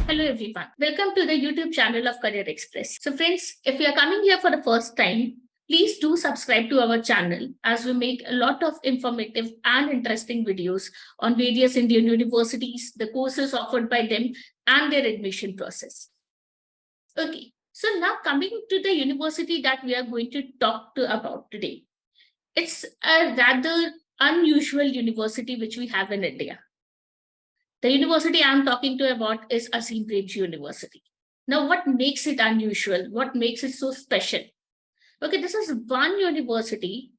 Hello everyone. Welcome to the YouTube channel of Career Express. So friends, if you are coming here for the first time, please do subscribe to our channel as we make a lot of informative and interesting videos on various Indian universities, the courses offered by them and their admission process. Okay, so now coming to the university that we are going to talk about today. It's a rather unusual university which we have in India. The university I'm talking to about is Azim Premji University. Now, what makes it unusual? What makes it so special? Okay, this is one university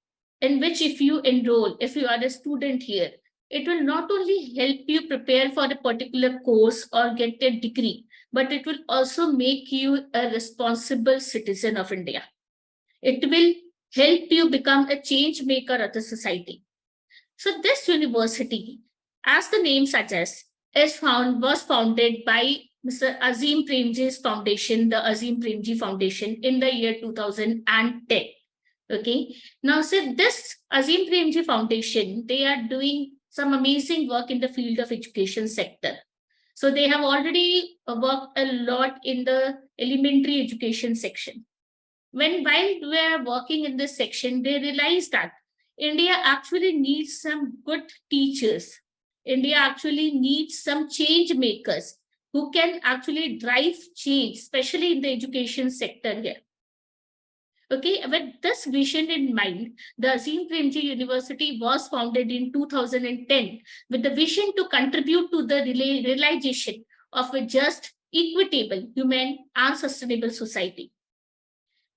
in which if you enroll, if you are a student here, it will not only help you prepare for a particular course or get a degree, but it will also make you a responsible citizen of India. It will help you become a change maker of the society. So this university, as the name suggests, was founded by Mr. Azim Premji's foundation, the Azim Premji Foundation, in the year 2010. Okay. Now, so this Azim Premji Foundation, they are doing some amazing work in the field of education sector. So they have already worked a lot in the elementary education section. While we are working in this section, they realized that India actually needs some good teachers. India actually needs some change makers who can actually drive change, especially in the education sector here. Okay, with this vision in mind, the Azim Premji University was founded in 2010 with the vision to contribute to the realization of a just, equitable, human, and sustainable society.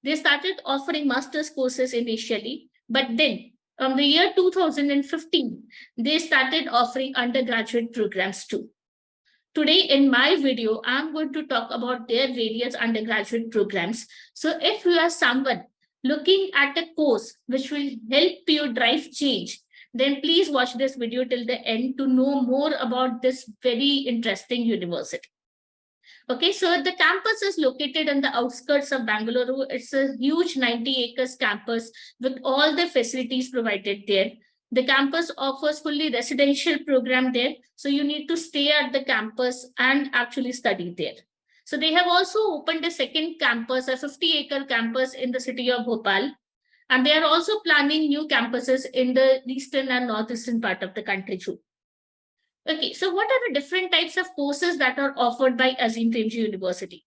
They started offering master's courses initially, but then from the year 2015, they started offering undergraduate programs too. Today in my video, I'm going to talk about their various undergraduate programs. So if you are someone looking at a course which will help you drive change, then please watch this video till the end to know more about this very interesting university. Okay, so the campus is located on the outskirts of Bangalore. It's a huge 90 acres campus with all the facilities provided there. The campus offers fully residential program there. So you need to stay at the campus and actually study there. So they have also opened a second campus, a 50-acre campus in the city of Bhopal. And they are also planning new campuses in the eastern and northeastern part of the country too. Okay, so what are the different types of courses that are offered by Azim Premji University?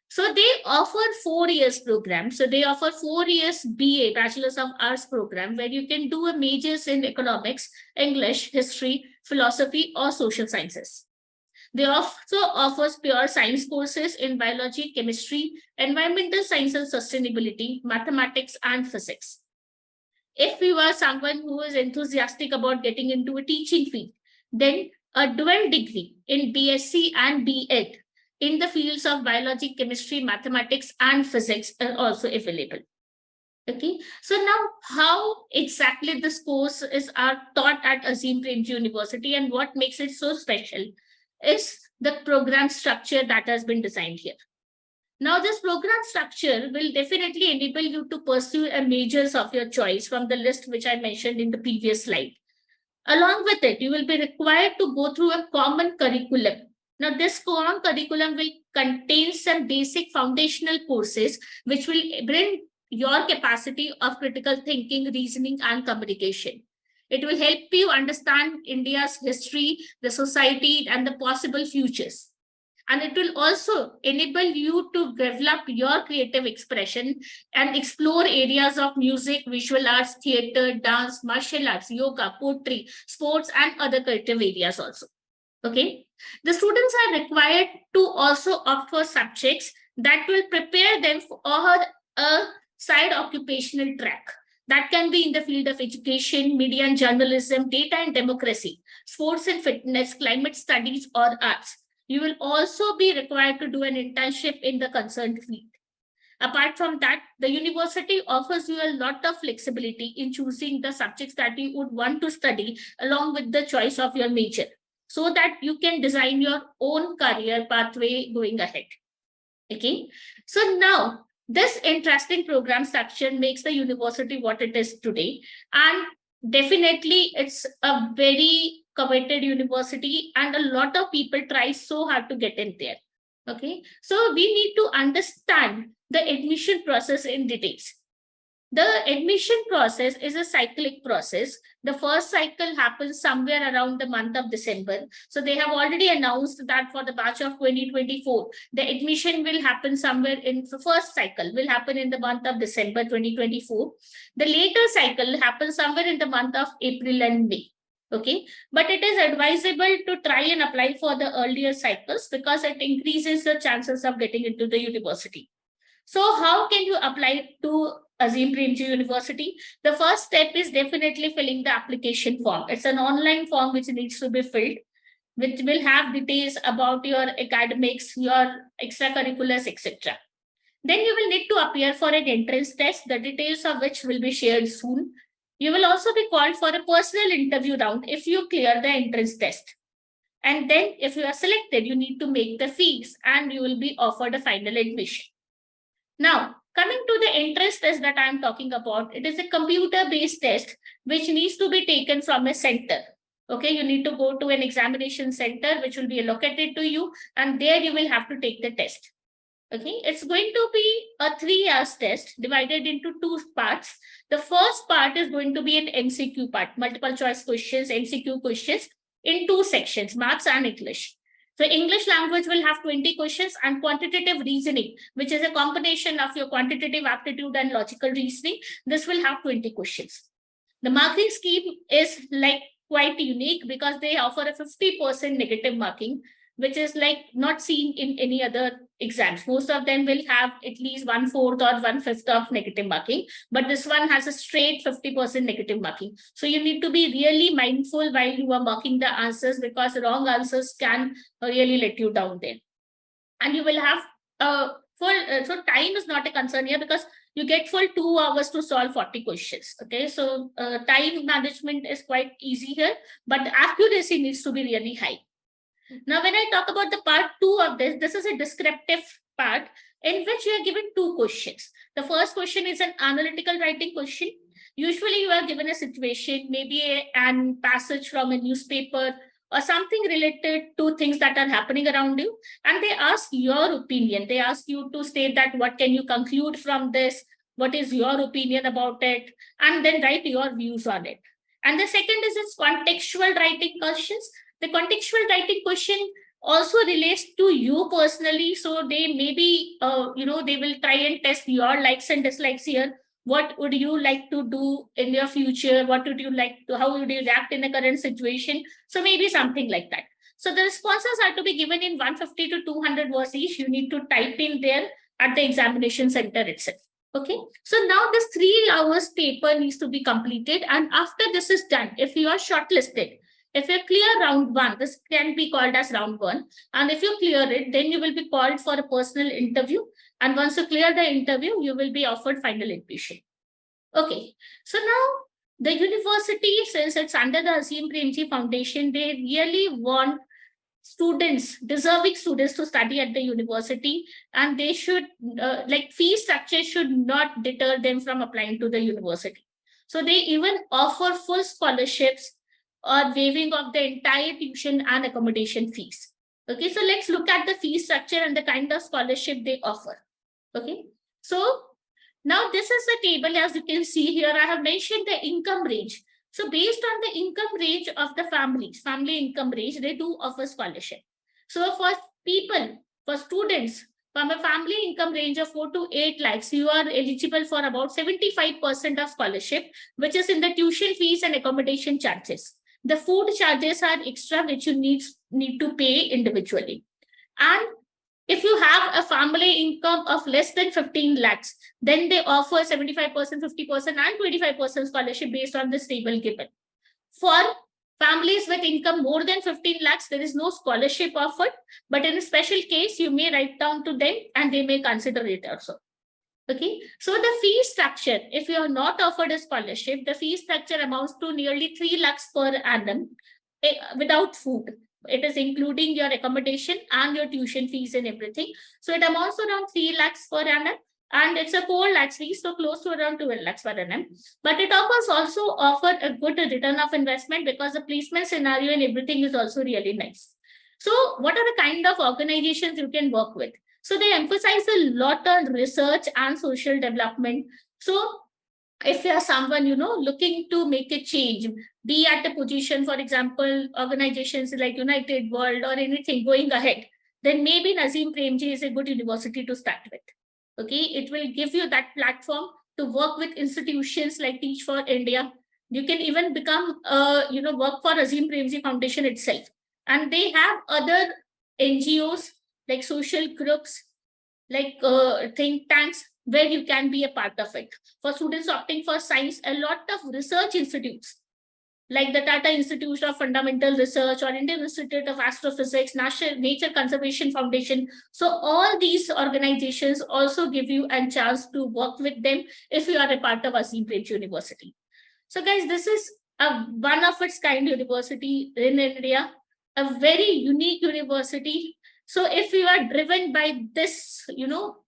So they offer 4 years program. So they offer 4 years BA, Bachelor's of Arts program, where you can do a majors in economics, English, history, philosophy, or social sciences. They also offers pure science courses in biology, chemistry, environmental science and sustainability, mathematics, and physics. If you are someone who is enthusiastic about getting into a teaching field, then a dual degree in BSc and B.Ed in the fields of biology, chemistry, mathematics, and physics are also available. Okay, so now how exactly this course are taught at Azim Premji University and what makes it so special is the program structure that has been designed here. Now, this program structure will definitely enable you to pursue a majors of your choice from the list which I mentioned in the previous slide. Along with it, you will be required to go through a common curriculum. Now, this common curriculum will contain some basic foundational courses which will bring your capacity of critical thinking, reasoning, and communication. It will help you understand India's history, the society, and the possible futures. And it will also enable you to develop your creative expression and explore areas of music, visual arts, theater, dance, martial arts, yoga, poetry, sports, and other creative areas also. Okay. The students are required to also opt for subjects that will prepare them for a side occupational track. That can be in the field of education, media and journalism, data and democracy, sports and fitness, climate studies, or arts. You will also be required to do an internship in the concerned field. Apart from that, the university offers you a lot of flexibility in choosing the subjects that you would want to study along with the choice of your major so that you can design your own career pathway going ahead. Okay, so now this interesting program structure makes the university what it is today, and definitely it's a very coveted university and a lot of people try so hard to get in there. Okay, so we need to understand the admission process in details. The admission process is a cyclic process. The first cycle happens somewhere around the month of December. So they have already announced that for the batch of 2024, the admission will happen somewhere in the first cycle, will happen in the month of December 2024. The later cycle happens somewhere in the month of April and May. Okay, but it is advisable to try and apply for the earlier cycles because it increases the chances of getting into the university. So how can you apply to Azim Premji University? The first step is definitely filling the application form. It's an online form which needs to be filled, which will have details about your academics, your extracurriculars, etc. Then you will need to appear for an entrance test, the details of which will be shared soon. You will also be called for a personal interview round if you clear the entrance test. And then if you are selected, you need to make the fees and you will be offered a final admission. Now, coming to the entrance test that I am talking about, it is a computer-based test which needs to be taken from a center. Okay, you need to go to an examination center which will be allocated to you, and there you will have to take the test. Okay, it's going to be a 3 hours test divided into 2 parts. The first part is going to be an MCQ part, multiple choice questions, MCQ questions in 2 sections, maths and English. So English language will have 20 questions, and quantitative reasoning, which is a combination of your quantitative aptitude and logical reasoning, this will have 20 questions. The marking scheme is like quite unique because they offer a 50% negative marking, which is like not seen in any other exams. Most of them will have at least 1/4 or 1/5 of negative marking, but this one has a straight 50% negative marking. So you need to be really mindful while you are marking the answers because wrong answers can really let you down there. And you will have so time is not a concern here because you get full 2 hours to solve 40 questions. Okay, so time management is quite easy here, but accuracy needs to be really high. Now, when I talk about the part 2 of this is a descriptive part in which you are given 2 questions. The first question is an analytical writing question. Usually, you are given a situation, maybe a passage from a newspaper or something related to things that are happening around you, and they ask your opinion. They ask you to state that what can you conclude from this, what is your opinion about it, and then write your views on it. And the second is its contextual writing questions. The contextual writing question also relates to you personally. So they maybe, they will try and test your likes and dislikes here. What would you like to do in your future? What would you like to, how would you react in the current situation? So maybe something like that. So the responses are to be given in 150 to 200 words each. You need to type in there at the examination center itself. Okay, so now this 3 hours paper needs to be completed. And after this is done, if you are shortlisted, if you clear round 1, this can be called as round 1. And if you clear it, then you will be called for a personal interview. And once you clear the interview, you will be offered final admission. Okay, so now the university, since it's under the Azim Premji Foundation, they really want students, deserving students to study at the university, and they should, fee structure should not deter them from applying to the university. So they even offer full scholarships or waiving of the entire tuition and accommodation fees. Okay, so let's look at the fee structure and the kind of scholarship they offer. Okay, so now this is the table. As you can see here, I have mentioned the income range. So based on the income range of the family income range, they do offer scholarship. So for people, for students, from a family income range of 4 to 8 lakhs, you are eligible for about 75% of scholarship, which is in the tuition fees and accommodation charges. The food charges are extra, which you need to pay individually. And if you have a family income of less than 15 lakhs, then they offer 75%, 50%, and 25% scholarship based on this table given. For families with income more than 15 lakhs, there is no scholarship offered, but in a special case, you may write down to them and they may consider it also. Okay, so the fee structure, if you are not offered a scholarship, the fee structure amounts to nearly 3 lakhs per annum without food. It is including your accommodation and your tuition fees and everything. So it amounts to around 3 lakhs per annum, and it's a 4 lakhs fee, so close to around 12 lakhs per annum. But it offers also offer a good return of investment because the placement scenario and everything is also really nice. So what are the kind of organizations you can work with? So they emphasize a lot on research and social development. So if you are someone, looking to make a change, be at a position, for example, organizations like United World or anything going ahead, then maybe Azim Premji is a good university to start with. Okay, it will give you that platform to work with institutions like Teach for India. You can even become, work for Azim Premji Foundation itself. And they have other NGOs like social groups, like think tanks, where you can be a part of it. For students opting for science, a lot of research institutes like the Tata Institute of Fundamental Research or Indian Institute of Astrophysics, National Nature Conservation Foundation. So all these organizations also give you a chance to work with them if you are a part of Azim Premji University. So guys, this is a one of its kind university in India, a very unique university. So if you are driven by this,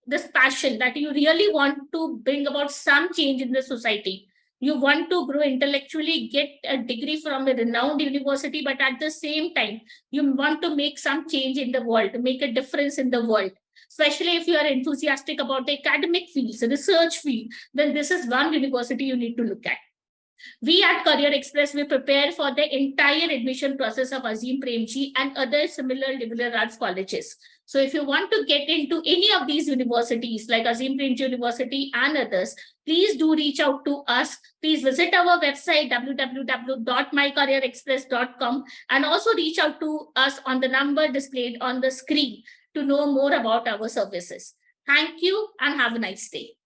this passion that you really want to bring about some change in the society, you want to grow intellectually, get a degree from a renowned university, but at the same time, you want to make some change in the world, to make a difference in the world, especially if you are enthusiastic about the academic fields, research field, then this is one university you need to look at. We at Career Express, we prepare for the entire admission process of Azim Premji and other similar liberal arts colleges. So if you want to get into any of these universities like Azim Premji University and others, please do reach out to us. Please visit our website www.mycareerexpress.com and also reach out to us on the number displayed on the screen to know more about our services. Thank you and have a nice day.